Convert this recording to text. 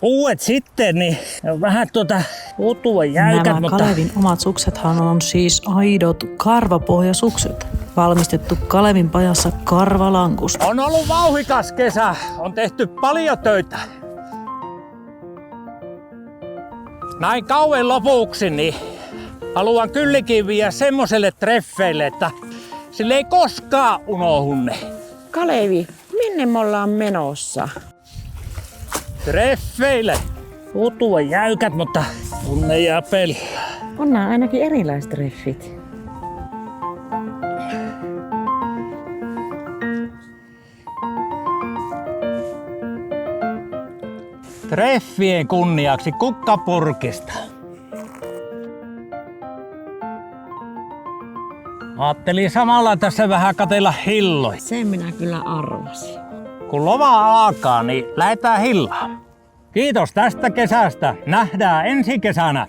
Uudet sitten, niin vähän utua jäykät, Nämä mutta... Kalevin omat suksethan on siis aidot karvapohjasukset. Valmistettu Kalevin pajassa karvalankusta. On ollut vauhdikas kesä, on tehty paljon töitä. Näin kauan lopuksi, niin haluan kyllikin viedä semmoselle treffeille, että sille ei koskaan unohdu ne. Kalevi, minne me ollaan menossa? Treffeille. Utua jäykät, mutta tunne ja peli. On nää ainakin erilaiset treffit. Treffien kunniaksi kukkapurkista. Ajattelin samalla tässä vähän katella hilloja. Sen minä kyllä arvasin. Kun loma alkaa, niin lähdetään hillaan. Kiitos tästä kesästä. Nähdään ensi kesänä.